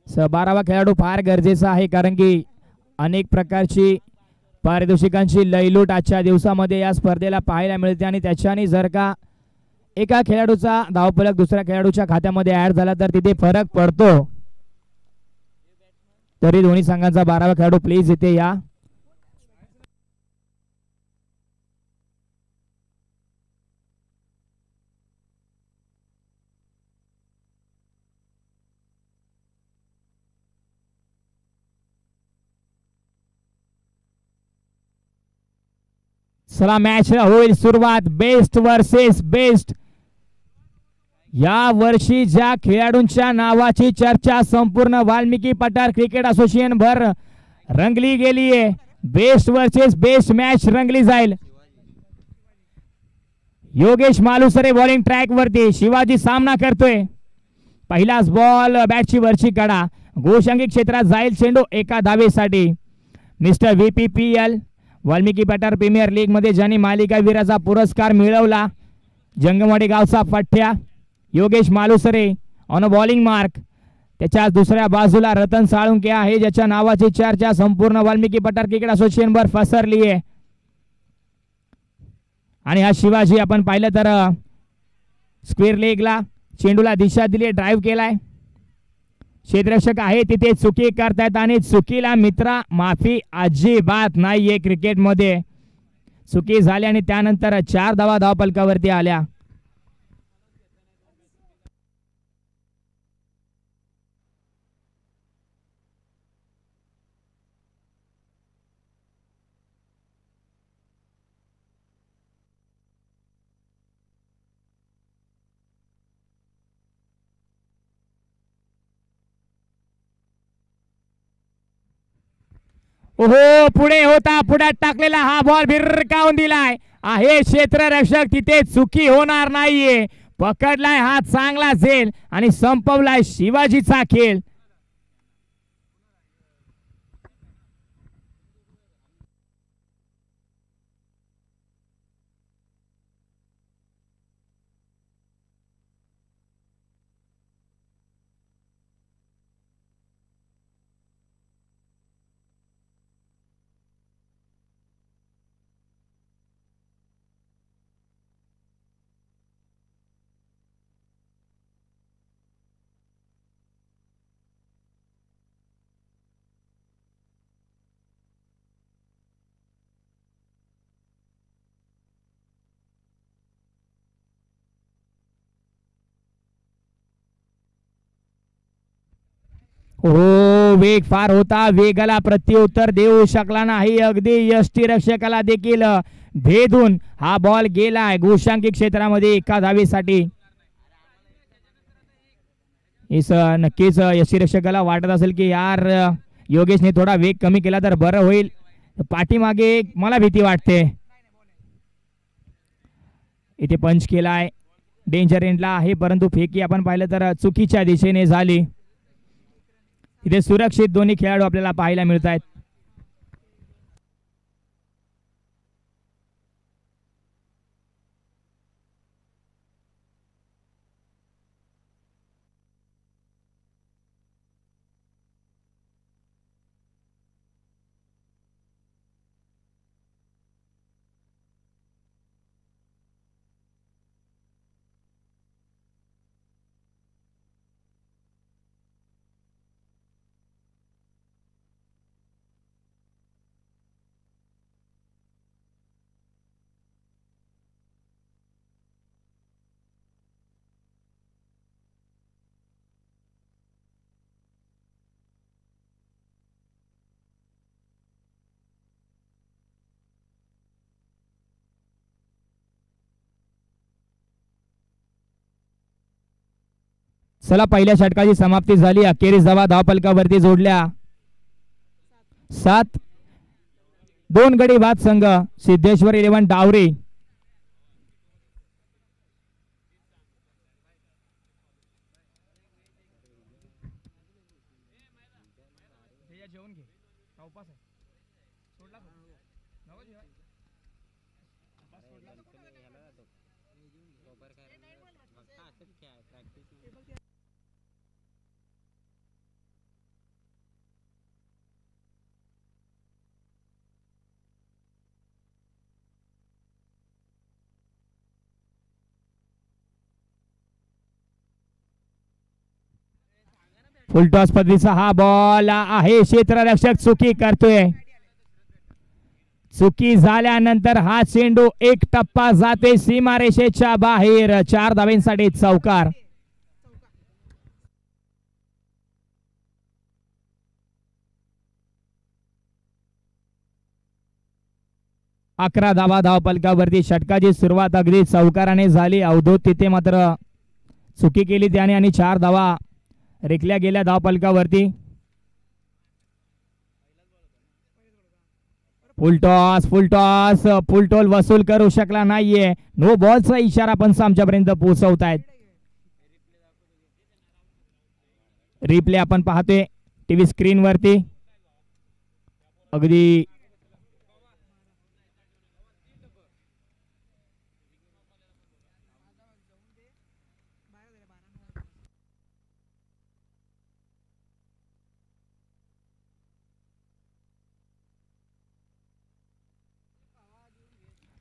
12वा खेळाडू फार गरजेचा आहे, कारण की अनेक प्रकारची पारितोषिकांची लयलूट आजच्या दिवसामध्ये या स्पर्धेला पाहायला मिळते आणि त्याच्याने जर का एका खेळाडूचा धावफलक दुसऱ्या खेळाडूच्या खात्यामध्ये ऍड झाला तर तिथे फरक पडतो. तरी दोन्ही संघांचा 12वा खेळाडू प्लीज इथे या. चला मॅच होईल सुरुवात. Best versus best. या वर्षी ज्या खेळाडूंच्या नावाची चर्चा संपूर्ण वाल्मिकी पठार क्रिकेट असोसिएशन भर रंगली गेली आहे, बेस्ट वर्सेस बेस्ट मॅच रंगली जाईल. योगेश मालुसरे बॉलिंग ट्रॅक वरती, शिवाजी सामना करतोय. पहिलाच बॉल बॅटची वरची कडा, गोशांगी क्षेत्रात जाईल चेंडू एका धावेसाठी. Mister VPPL Valmiki Pathar premier league मध्ये ज्यांनी मालिकावीराचा पुरस्कार मिळवला, जंगमवाडी गावचा पठ्ठ्या Yogesh Malusare on a bowling mark. त्याच्या दुसऱ्या बाजूला रतन साळुंके आहे, ज्याच्या नावाची चर्चा संपूर्ण वाल्मिकी पठार क्रिकेट असोसिएशन वर पसरली आहे. आणि हा शिवाजी आपण पाहिलं तर स्क्वेअर लेगला चेंडूला दिशा दिली, ड्राईव्ह केलाय. क्षेत्ररक्षक आहे तिथे चुकी करतायत आणि चुकीला मित्रा माफी अजिबात नाहीये. क्रिकेटमध्ये चुकी झाली आणि त्यानंतर 4 धावा धावफलकावरती आल्या. ओहो, पुढे होता, पुढ्यात टाकलेला हा बॉल भिरकावून दिलाय. आहे क्षेत्ररक्षक तिथे चुकी होणार नाहीये. पकडलाय, हा चांगला झेल आणि संपवलाय शिवाजीचा खेळ. हो, वेग फार होता, वेगाला प्रत्युत्तर देऊ शकला नाही. अगदी यष्टीरक्षकाला देखील भेदून हा बॉल गेलाय गोशांकी क्षेत्रामध्ये एका धावेसाठी. नक्कीच यष्टीरक्षकाला वाटत असेल की यार योगेशने थोडा वेग कमी केला तर बरं होईल. पाठीमागे मला भीती वाटते. इथे पंच केलाय, डेंजर एंडला आहे, परंतु फेकी आपण पाहिलं तर चुकीच्या दिशेने झाली. इथे सुरक्षित दोन्ही खेळाडू आपल्याला पाहायला मिळत आहेत. चला, पहिल्या षटकाची समाप्ती झाली. अखेरीस धावा धावफलकावरती जोडल्या. 7 2 गडी बाद संघ सिद्धेश्वर 11 डावरे. फुलटॉस पद्धतीचा हा बॉल आहे, क्षेत्ररक्षक चुकी करतोय. चुकी झाल्यानंतर हा चेंडू एक टप्पा जाते सीमारेषेच्या बाहेर. 4 धावांसाठी चौकार. 11 धावा धावपलकावरती. षटकाची सुरुवात अगदी चौकाराने झाली. अवधूत तिथे मात्र चुकी केली त्याने आणि 4 धावा रेखल्या गेल्या धावपलकावरती. फुलटॉल वसूल करू शकला नाहीये. नो बॉलचा इशारा पंच आमच्यापर्यंत पोहोचवतायत. रिप्ले आपण पाहतोय टीव्ही स्क्रीन वरती. अगदी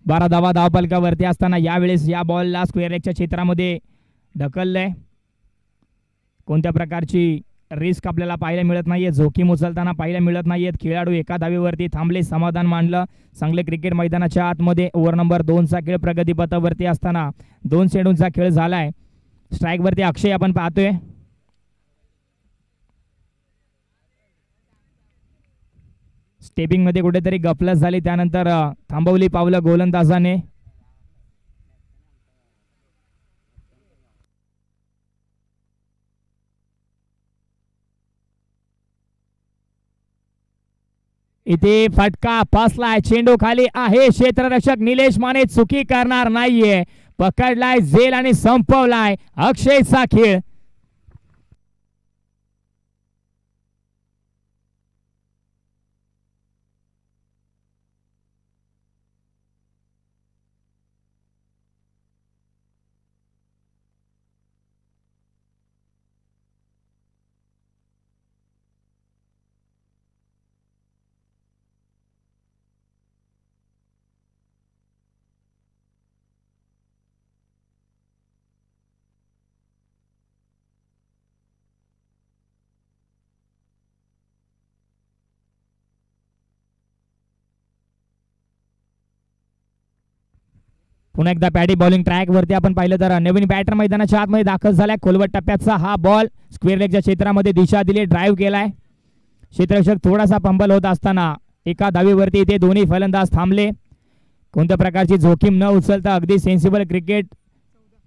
बारा धावा धावपलकावरती असताना यावेळेस या बॉलला स्क्वेअर लेगच्या क्षेत्रामध्ये ढकललंय. कोणत्या प्रकारची रिस्क आपल्याला पाहायला मिळत नाहीये, जोखीम उचलताना पाहायला मिळत नाहीयेत. खेळाडू एका धावेवरती थांबले, समाधान मानलं. चांगले क्रिकेट मैदानाच्या आतमध्ये ओव्हर नंबर 2 चा खेळ प्रगतीपथावरती असताना 2 चेंडूंचा खेळ झालाय. स्ट्राईक वरती अक्षय आपण पाहतोय. स्टेपिंग मध्ये कुठेतरी गफलत झाली, त्यानंतर थांबवली पावलं गोलंदाजाने. इथे फटका फसलाय, चेंडू खाली आहे. क्षेत्ररक्षक निलेश माने चुकी करणार नाहीये. पकडलाय झेल आणि संपवलाय अक्षयचा खेळ. पुन्हा एकदा पॅडी बॉलिंग ट्रॅक वरती आपण पाहिलं तर नवीन बॅटर मैदानाच्या आतमध्ये दाखल झालाय. खोलवट टप्प्याचा हा बॉल स्क्वेअर लेगच्या क्षेत्रामध्ये दिशा दिली, ड्राईव्ह केलाय. क्षेत्ररक्षक थोडासा पंबल होत असताना एका धावेवरती इथे दोन्ही फलंदाज थांबले. कोणत्या प्रकारची जोखीम न उचलता अगदी सेन्सिबल क्रिकेट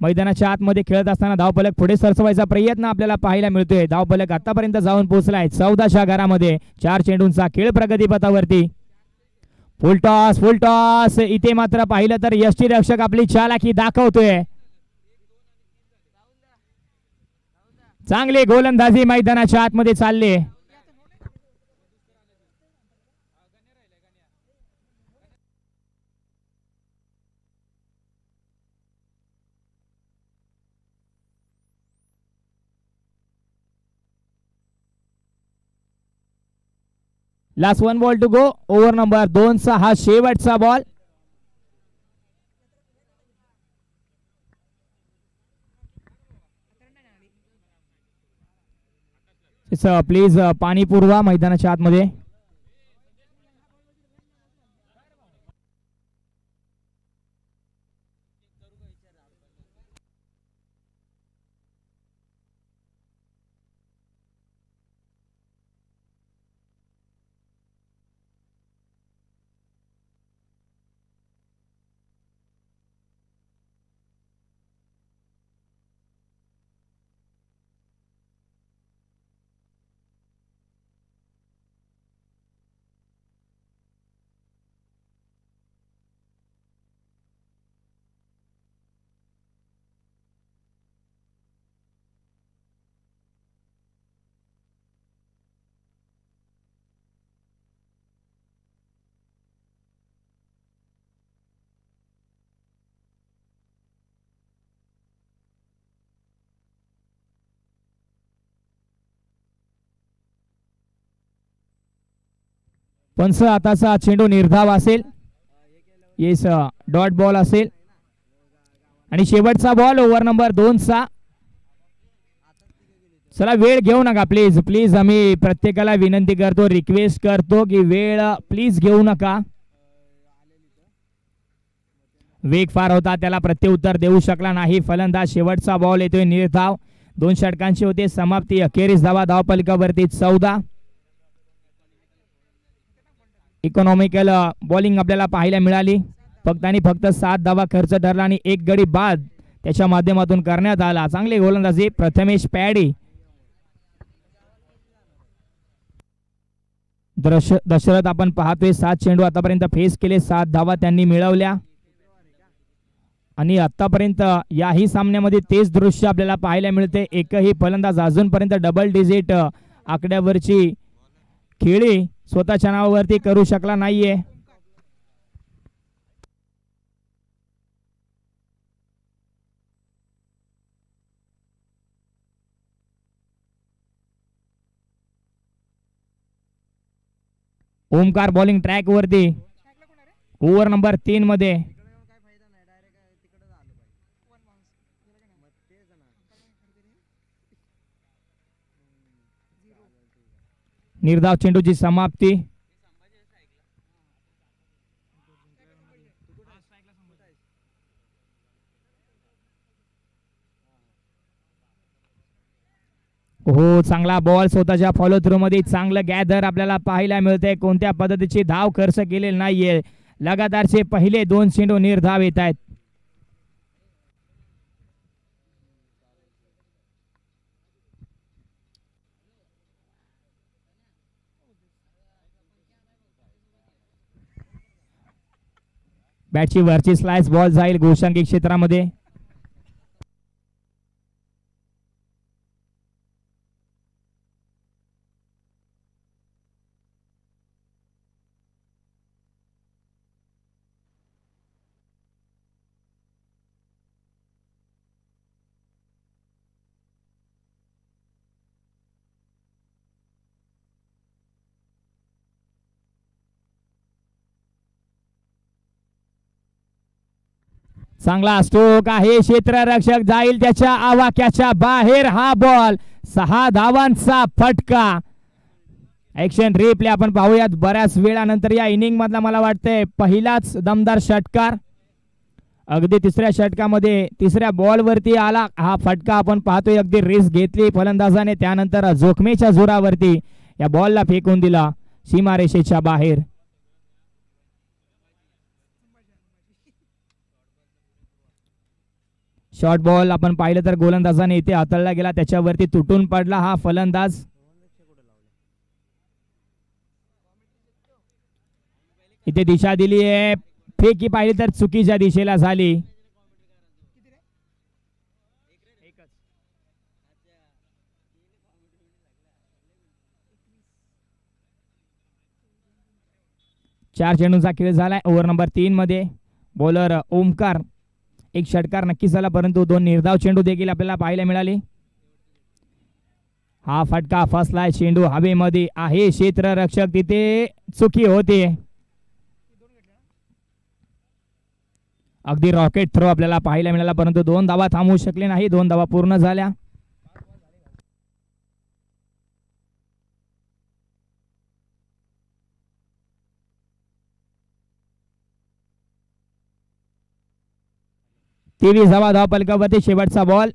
मैदानाच्या आतमध्ये खेळत असताना धावफलक पुढे सरसवायचा प्रयत्न आपल्याला पाहायला मिळतोय. धावफलक आतापर्यंत जाऊन पोहोचलाय 14च्या घरामध्ये. 4 चेंडूंचा खेळ प्रगतीपथावरती. फुलटॉस इथे मात्र पाहिलं तर यष्टीरक्षक आपली चालाकी दाखवतोय. चांगली गोलंदाजी मैदानाच्या आतमध्ये चालले. Last 1 ball to go. Over number 2 चा हा शेवटचा बॉल. प्लीज पाणी पुरवा मैदानाच्या आतमध्ये. पंच आताचा चेंडू निर्धाव असेल. येस, डॉट बॉल असेल आणि शेवटचा बॉल ओव्हर नंबर 2 चा. चला वेळ घेऊ नका प्लीज प्लीज, आम्ही प्रत्येकाला विनंती करतो, रिक्वेस्ट करतो की वेळ प्लीज घेऊ नका. वेग फार होता, त्याला प्रत्युत्तर देऊ शकला नाही फलंदाज. शेवटचा बॉल येतोय निर्धाव. 2 षटकांची होते समाप्ती. अखेरीस धावा धावपलकावरती 14. इकॉनॉमिकल बॉलिंग आपल्याला पाहायला मिळाली. फक्त आणि फक्त 7 धावा खर्च ठरला आणि 1 गडी बाद त्याच्या माध्यमातून करण्यात आला. चांगली गोलंदाजी प्रथमेश पॅडी. दशरथ आपण पाहतोय 7 चेंडू आतापर्यंत फेस केले, 7 धावा त्यांनी मिळवल्या आणि आतापर्यंत याही सामन्यामध्ये तेच दृश्य आपल्याला पाहायला मिळते. एकही फलंदाज अजूनपर्यंत डबल डिजिट आकड्यावरची खेळी स्वतःच्या नावावरती करू शकला नाहीये. ओमकार बॉलिंग ट्रॅक वरती ओव्हर नंबर 3 मध्ये. निर्धाव चेंडूची समाप्ती. हो, चांगला बॉल स्वतःच्या फॉलो थ्रू मध्ये. चांगलं गॅदर आपल्याला पाहायला मिळतंय. कोणत्या पद्धतीची धाव खर्च केलेली नाहीये. लगातारचे पहिले 2 चेंडू निर्धाव येत आहेत. बॅटची वरची स्लाइस बॉल जाईल गोशांकी क्षेत्रामध्ये. चांगला स्ट्रोक आहे. क्षेत्ररक्षक जाईल त्याच्या आवाक्याच्या बाहेर. हा बॉल 6 धावांचा फटका. ऍक्शन रिप्ले आपण पाहूयात. बऱ्याच वेळानंतर या इनिंग मधला मला वाटतंय पहिलाच दमदार षटकार. अगदी तिसऱ्या षटकामध्ये तिसऱ्या बॉल वरती आला हा फटका. आपण पाहतोय अगदी रिस्क घेतली फलंदाजाने, त्यानंतर जोखमीच्या जोरावरती या बॉलला फेकून दिला सीमारेषेच्या बाहेर. शॉर्ट बॉल आपण पाहिलं तर गोलंदाजाने इथे हाताळला गेला, त्याच्यावरती तुटून पडला हा फलंदाज. इथे दिशा दिली आहे, फेकी पाहिली तर चुकीच्या दिशेला झाली. चार चेंडूंचा खेळ झालाय ओव्हर नंबर 3 मध्ये. बॉलर ओमकार. एक षटकार नक्की झाला, परंतु 2 निर्धाव चेंडू देखील आपल्याला पाहायला मिळाले. हा फटका फसलाय, चेंडू हवेमध्ये आहे. क्षेत्ररक्षक तिथे चुकी होते. अगदी रॉकेट थ्रो आपल्याला पाहायला मिळाला, परंतु 2 धावा थांबवू शकले नाही. 2 धावा पूर्ण झाल्या. तेवीस धावा धावपलकावरती. शेवटचा बॉल.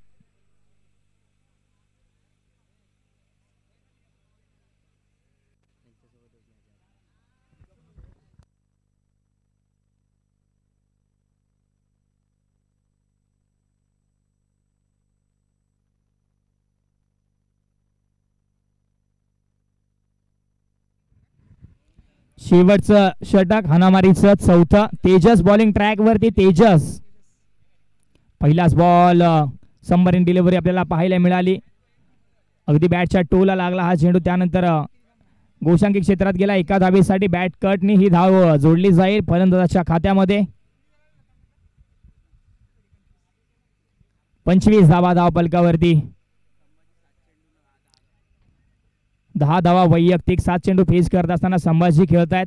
शेवटचं षटक हाणामारीचं 4थं. तेजस बॉलिंग ट्रॅक वरती. तेजस पहिलाच बॉल सबमरीन डिलिव्हरी आपल्याला पाहायला मिळाली. अगदी बॅटच्या टोला लागला हा चेंडू, त्यानंतर गोशांकी क्षेत्रात गेला. एका धावेसाठी बॅट कटनी ही धाव जोडली जाईल फलंदाजाच्या खात्यामध्ये. 25 धावा धावपलकावरती. 10 धावा वैयक्तिक. 7 चेंडू फेस करत असताना संभाजी खेळतायत.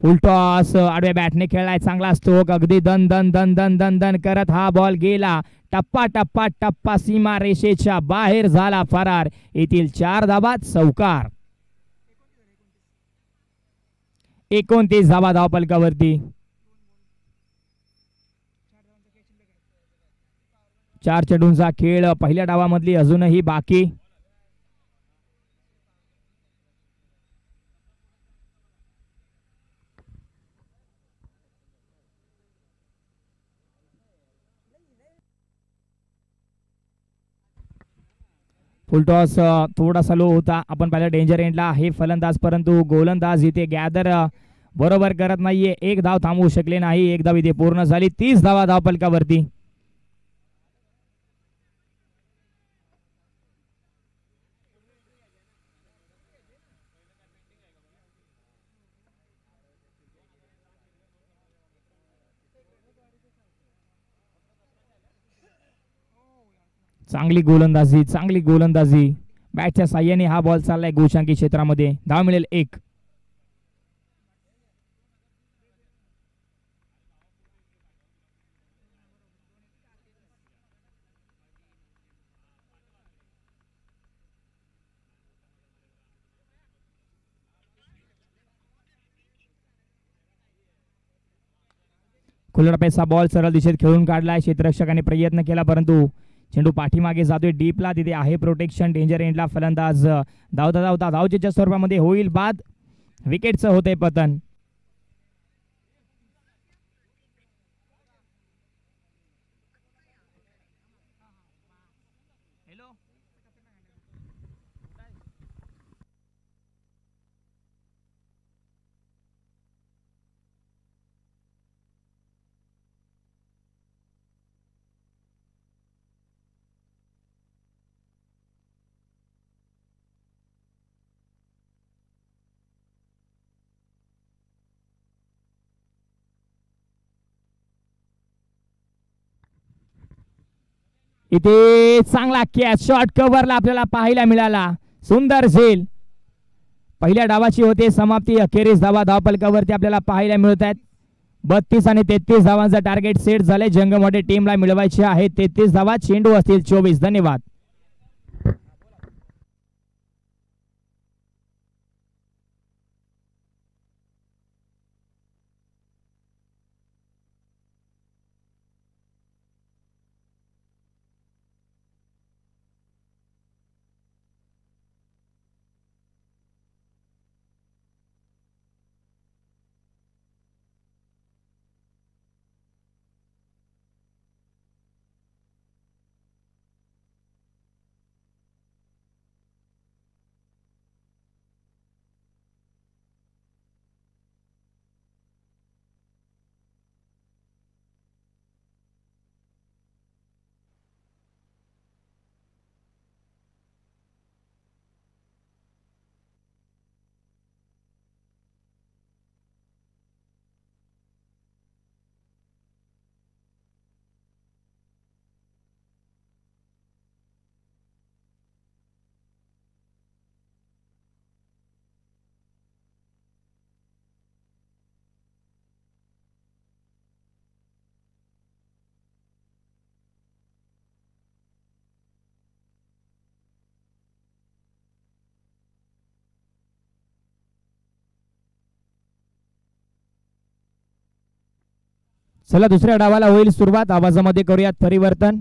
फुल टॉस आडव्या बॅटने खेळलाय, चांगला स्ट्रोक, अगदी दन दन दन दन दन दन करत हा बॉल गेला. टप्पा टप्पा टप्पा सीमा रेषेच्या बाहेर झाला फरार. येथील 4 धावा चौकार. 29 धावा धावपलकावरती. 4 चेंडूंचा खेळ पहिल्या डावामधली अजूनही बाकी. फुलटॉस थोडासा लो होता. आपण पाहिलं डेंजर एंडला आहे फलंदाज, परंतु गोलंदाज इथे गॅदर बरोबर करत नाहीये. एक धाव थांबवू शकले नाही. एक धाव इथे पूर्ण झाली. 30 धावा धावपलकावरती. चांगली गोलंदाजी, चांगली गोलंदाजी. बॅटच्या साह्याने हा बॉल चाललाय गोशांकी क्षेत्रामध्ये. धाव मिळेल 1. खुलडपेचा बॉल सरळ दिशेत खेळून काढलाय. क्षेत्ररक्षकाने प्रयत्न केला, परंतु चेंडू पाठीमागे जातोय डीपला. तिथे आहे प्रोटेक्शन. डेंजर एंडला फलंदाज धावता धावता धावचेच्या स्वरूपामध्ये होईल बाद. विकेटचं होते पतन. इथे चांगला कॅच शॉट कव्हरला आपल्याला पाहायला मिळाला. सुंदर झेल. पहिल्या डावाची होते समाप्ती. अखेरीस धावा धावपलकावरती आपल्याला पाहायला मिळत आहेत. 32 आणि 33 धावांचा टार्गेट सेट झाले. जंगमवाडी टीमला मिळवायचे आहेत 33 धावा. चेंडू असतील 24. धन्यवाद. चला दुसऱ्या डावाला होईल सुरुवात. आवाजामध्ये करूयात परिवर्तन.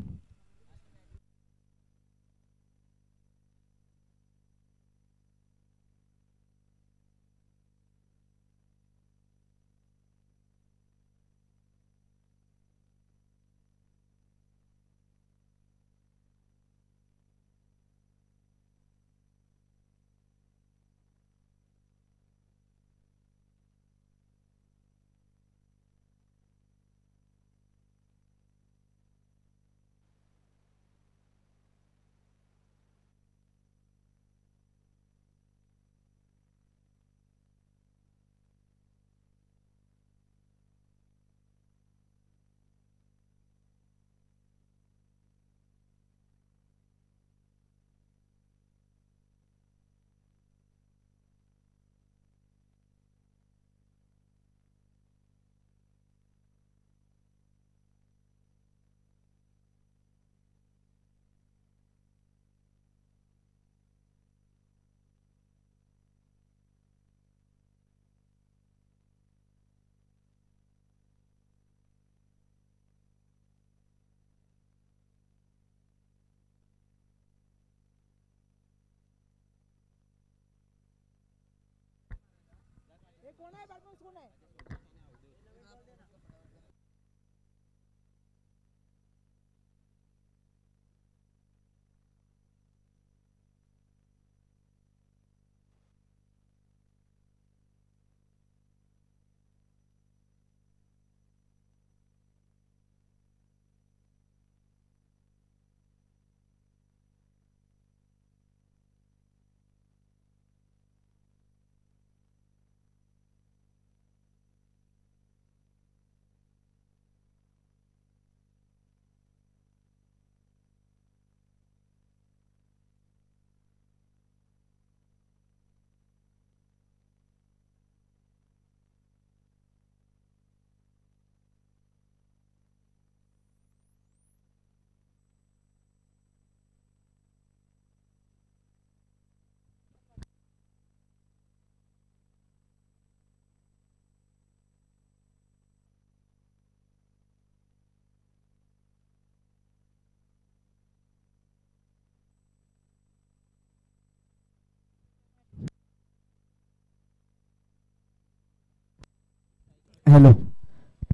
हॅलो.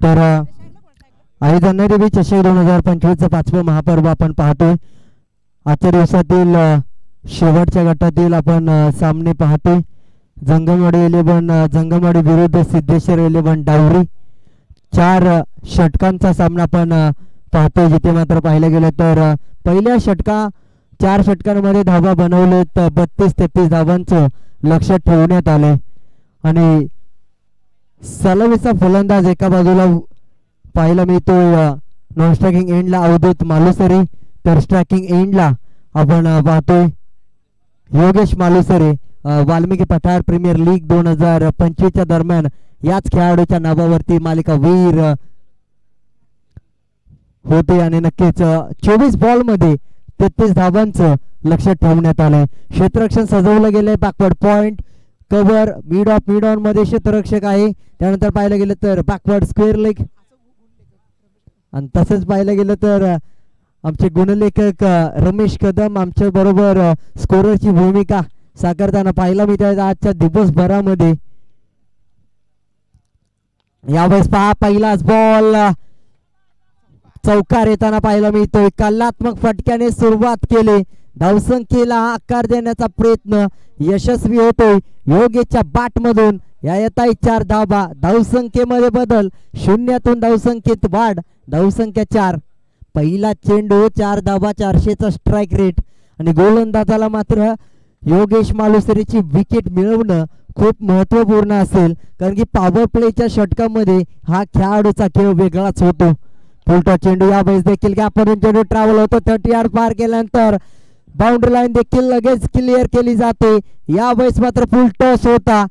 तर आई देवी चषक 2025चं 5वं महापर्व आपण पाहतोय. आजच्या दिवसातील शेवटच्या गटातील आपण सामने पाहतोय. जंगमवाडी 11 जंगमवाडी विरुद्ध सिद्धेश्वर 11 डावरी. 4 षटकांचा सामना आपण पाहतोय, जिथे मात्र पाहिलं गेलं तर पहिल्या 4 षटकांमध्ये धावा बनवलेत 32-33 धावांचं लक्ष ठेवण्यात आले. आणि सलमीचा फलंदाज एका बाजूला पाहायला मिळतोय नॉन स्ट्रायकिंग एंडला अवधूत मालुसरे, तर स्ट्रायकिंग एंडला आपण पाहतोय योगेश मालुसरे. वाल्मिकी पठार प्रीमियर लीग 2025च्या दरम्यान याच खेळाडूच्या नावावरती मालिका वीर होते. आणि नक्कीच 24 बॉल मध्ये 33 धावांचं लक्ष ठेवण्यात आलंय. क्षेत्ररक्षण सजवलं गेलंय. Backward point cover mid on मध्ये क्षेत्ररक्षक आहे. त्यानंतर पाहायला गेलं तर बॅकवर्ड स्क्वेअर लेग. आणि तसंच पाहायला गेलं तर आमचे गुणलेखक रमेश कदम आमच्या बरोबर स्कोररची भूमिका साकारताना पाहायला मिळत आजच्या दिवसभरामध्ये. यावेळेस पहा पहिलाच बॉल चौकार येताना पाहायला मिळतोय. कलात्मक फटक्याने सुरुवात केली. धावसंख्येला आकार देण्याचा प्रयत्न यशस्वी होतोय. योगेशच्या बॅट मधून या येताय 4 धावा. धावसंख्येमध्ये बदल, 0तून धावसंख्येत वाढ. धावसंख्या 4. पहिला चेंडू 4 धावा, 400चा स्ट्राइक रेट. आणि गोलंदाजाला मात्र योगेश मालुसरेची विकेट मिळवणं खूप महत्वपूर्ण असेल, कारण की पॉवर प्लेच्या षटकामध्ये हा खेळाडूचा खेळ वेगळाच होतो. फुलटॉस चेंडू यावेळेस देखील गॅपवरून चेंडू ट्रॅव्हल होतो. 30 यार्ड पार केल्यानंतर बाउंड्री लाईन देखील लगेच क्लिअर केली जाते. यावेळेस मात्र फुलटॉस होता.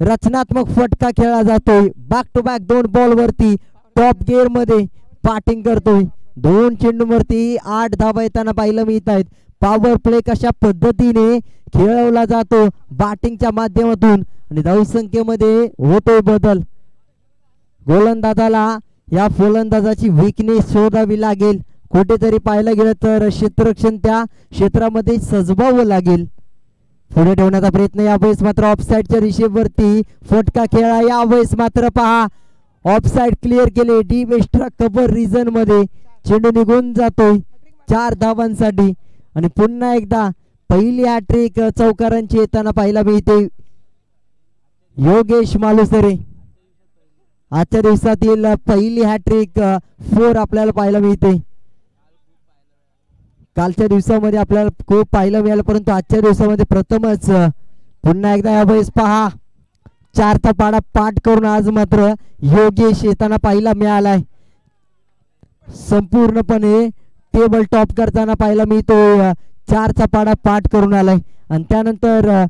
रचनात्मक फटका खेळला जातोय. बॅक टू बॅक 2 बॉल वरती टॉप गिअर मध्ये बॅटिंग करतोय. 2 चेंडूवरती 8 धावा येताना पाहायला मिळत आहेत. पॉवर प्ले कशा पद्धतीने खेळवला जातो बॅटिंगच्या माध्यमातून आणि धावसंख्येमध्ये होतोय बदल. गोलंदाजाला या फलंदाजाची वीकनेस शोधावी लागेल. कुठेतरी पाहायला गेलं तर क्षेत्ररक्षण त्या क्षेत्रामध्ये सजवावं लागेल. पुढे ठेवण्याचा प्रयत्न. यावेळेस मात्र ऑफसाईडच्या दिशेवरती फटका खेळा. यावेळेस मात्र पहा ऑफसाईड क्लिअर केले. डीप एक्स्ट्रा कव्हर रिजन मध्ये चेंडू निघून जातोय 4 धावांसाठी. आणि पुन्हा एकदा पहिली हॅट्रिक चौकारांची येताना पाहायला मिळते. योगेश मालुसरे आजच्या दिवसातील पहिली हॅट्रिक 4 आपल्याला पाहायला मिळते. कालच्या दिवसामध्ये आपल्याला खूप पाहायला मिळालं, परंतु आजच्या दिवसामध्ये प्रथमच पुन्हा एकदा यावेळेस पहा 4चा पाडा पाठ करून आज मात्र योगेश येताना पाहायला मिळालाय. संपूर्णपणे टेबल टॉप करताना पाहायला मिळतो. 4चा पाडा पाठ करून आलाय. आणि त्यानंतर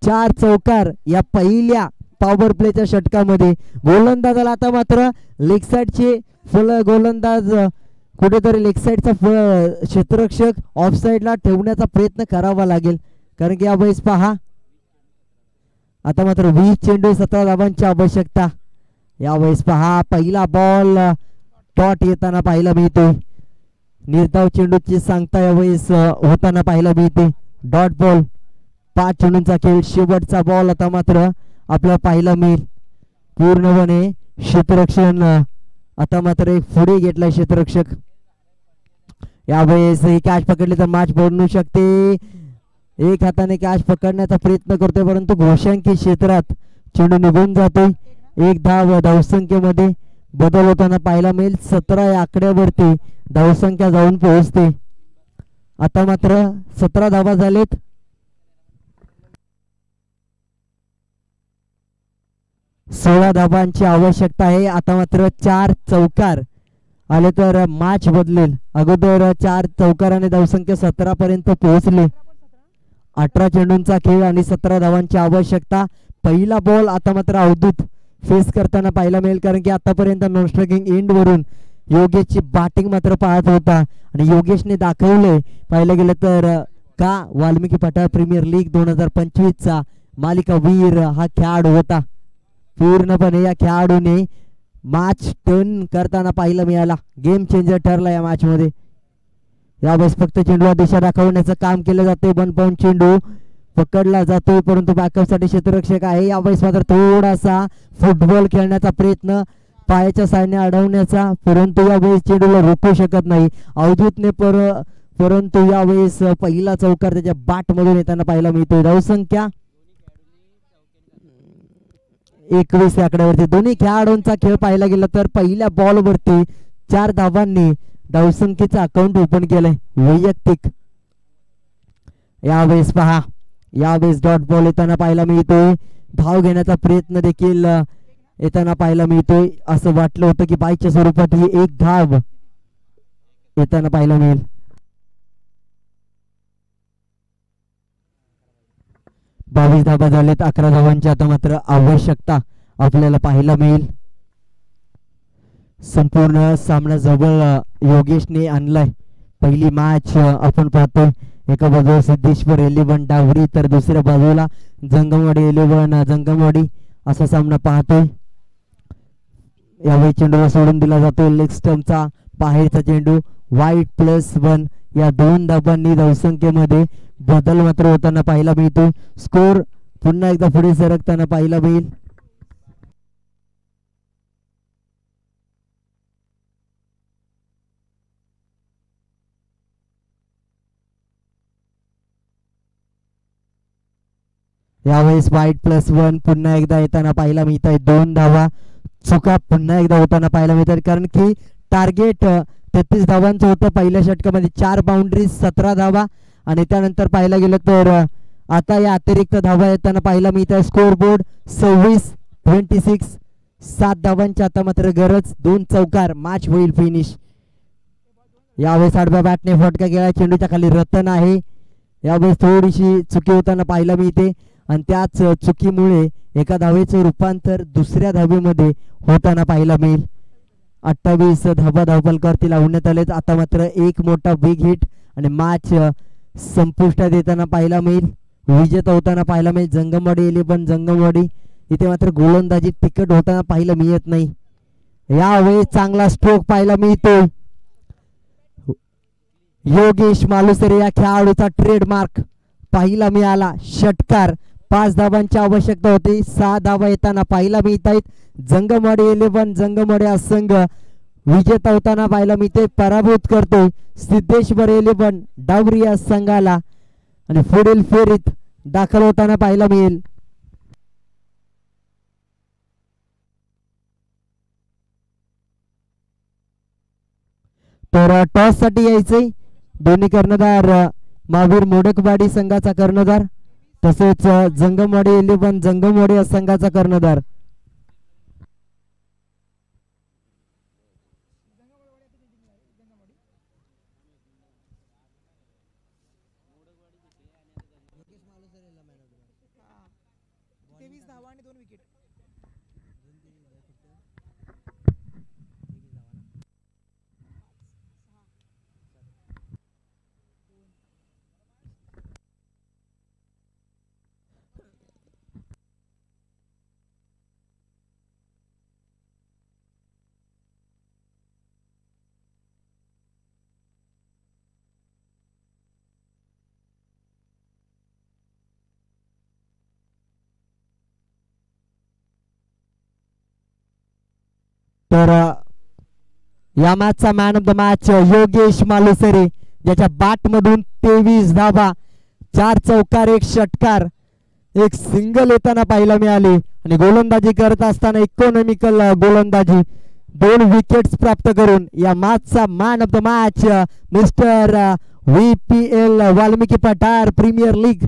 4 चौकार या पहिल्या पॉवर प्लेच्या षटकामध्ये. गोलंदाजाला आता मात्र लेग साइडचे गोलंदाज कुठेतरी लेग साइडचा क्षेत्ररक्षक ऑफ साइडला ठेवण्याचा प्रयत्न करावा लागेल, कारण की यावेळेस पहा आता मात्र 20 चेंडू 17 धावांची आवश्यकता. यावेळेस पहा पहिला बॉल डॉट येताना पाहायला मिळतोय. निर्धाव चेंडूची सांगता यावेळेस होताना पाहायला मिळते. डॉट बॉल 5 चेंडूंचा खेळ. शेवटचा बॉल आता मात्र आपल्याला पाहायला मिळेल. पूर्णपणे क्षेत्ररक्षण आता मात्र एक पुढे घेतलाय क्षेत्ररक्षक. यावेळेस ही कॅच पकडली तर मॅच बनू शकते. एक हाताने कॅच पकडण्याचा प्रयत्न करतोय परंतु घोषांकी क्षेत्रात चेंडू निघून जातोय. एक धाव धावसंख्येमध्ये बदल होताना पाहायला मिळेल. 17 या आकड्यावरती धावसंख्या जाऊन पोहोचते. आता मात्र 17 धावा झालेत. सोळा धावांची आवश्यकता आहे. आता मात्र 4 चौकार आले तर मॅच बदलेल. अगोदर 4 चौकाराने धावसंख्या 17 पर्यंत पोहोचले. 18 चेंडूंचा खेळ आणि 17 धावांची आवश्यकता. पहिला बॉल आता मात्र अवधूत फेस करताना पाहायला मिळेल कारण की आतापर्यंत नॉन स्ट्रायकिंग एंड वरून योगेशची बॅटिंग मात्र पाहत होता आणि योगेशने दाखवले पाहिलं गेलं तर का वाल्मिकी पठार प्रीमियर लीग 2025 चा मालिका वीर हा खेळाडू होता. पूर्णपणे या खेळाडूने मॅच टर्न करताना पाहायला मिळाला. गेम चेंजर ठरला या मॅच मध्ये. यावेळेस फक्त चेंडूला दिशा दाखवण्याचं काम केलं जाते. 1 पॉइंट चेंडू पकडला जातोय परंतु बॅकअप साठी क्षेत्ररक्षक आहे. यावेळेस मात्र थोडासा फुटबॉल खेळण्याचा प्रयत्न पायाच्या साईडने अडवण्याचा परंतु यावेळेस चेंडूला रोखू शकत नाही अवधूतने. परंतु यावेळेस पहिला चौकार त्याच्या बॅट मधून येताना पाहायला मिळतोय. धावसंख्या 21 या आकड्यावरती. दोन्ही खेळाडूंचा खेळ पाहायला गेला तर पहिल्या बॉल वरती 4 धावांनी धावसंख्येचं अकाउंट ओपन केलंय वैयक्तिक. यावेळेस पहा यावेळेस डॉट बॉल येताना पाहायला मिळतोय. धाव घेण्याचा प्रयत्न देखील येताना पाहायला मिळतोय. असं वाटलं होतं की बाईच्या स्वरूपात ही एक धाव येताना पाहायला मिळेल. बावीस धावा झालेत. 11 धावांची आता मात्र आवश्यकता आपल्याला पाहायला मिळेल. संपूर्ण सामना जवळ योगेशने आणलाय. पहिली मॅच आपण पाहतोय एका बाजूला सिद्धेश्वर 11 डावरी तर दुसऱ्या बाजूला जंगमवाडी 11 जंगमवाडी असा सामना पाहतोय. यावेळी चेंडूला सोडून दिला जातो. लेग स्टंपचा बाहेरचा चेंडू. वाईट +1 या 2 धाबांनी धावसंख्येमध्ये बदल मात्र होताना पाहायला मिळतो. स्कोर पुन्हा एकदा पुढे सरकताना पाहायला मिळेल. यावेळेस वाईट +1 पुन्हा एकदा येताना पाहायला मिळत आहे. 2 धावा चुका पुन्हा एकदा होताना पाहायला मिळतात कारण की टार्गेट 33 धावांचं होतं पहिल्या षटकामध्ये. 4 बाउंड्रीज 17 धावा आणि त्यानंतर पाहायला गेलं तर आता या अतिरिक्त धावा येताना पाहायला मिळत आहे. स्कोर बोर्ड 26-26 7 धावांची आता मात्र गरज. 2 चौकार मॅच होईल फिनिश. यावेळेस आडव्या बॅटने फटका गेला. चेंडूच्या खाली रतन आहे. यावेळेस थोडीशी चुकी होताना पाहायला मिळते आणि त्याच चुकीमुळे एका धावेचं रूपांतर दुसऱ्या धावेमध्ये होताना पाहायला मिळेल. 28 धावा धावफलकावरती लावण्यात आलेत. आता मात्र एक मोठा बिग हिट आणि मॅच संपुष्टात येताना पाहायला मिळेल. विजेता होताना पाहायला मिळेल जंगमवाडी 11 जंगमवाडी. इथे मात्र गोलंदाजी तिकट होताना पाहायला मिळत नाही. यावेळी चांगला स्ट्रोक पाहायला मिळतोय. योगेश मालुसरे या खेळाडूचा ट्रेडमार्क पाहायला मिळाला. षटकार 5 धावांची आवश्यकता होती. 6 धावा येताना पाहायला मिळत आहेत. जंगमवाडी 11 जंगमवाडी हा संघ विजेता होताना पाहायला मिळते. पराभूत करतोय सिद्धेश्वर 11 डावरी या संघाला आणि पुढील फेरीत दाखल होताना पाहायला मिळेल. तर टॉस साठी यायचे दोन्ही कर्णधार महावीर मोडकवाडी संघाचा कर्णधार तसेच जंगमवाडी 11 जंगमवाडी या संघाचा कर्णधार. तर या मॅचचा man of the match Yogesh Malusare, ज्याच्या बॅट मधून 23 धावा, 4 चौकार, 1 षटकार, 1 सिंगल येताना पाहायला मिळाली आणि गोलंदाजी करत असताना इकॉनॉमिकल गोलंदाजी, 2 विकेट्स प्राप्त करून या मॅचचा man of the match mister VPL Valmiki Pathar premier league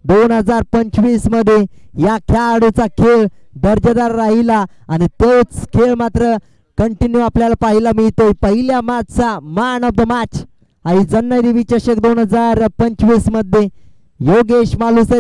2025 मध्ये या खेळाडूचा खेळ दर्जेदार राहिला आणि तोच खेळ मात्र कंटिन्यू आपल्याला पाहायला मिळतोय. पहिल्या मॅचचा मॅन ऑफ द मॅच आई जन्नई देवी चषक 2025 मध्ये योगेश मालुसरे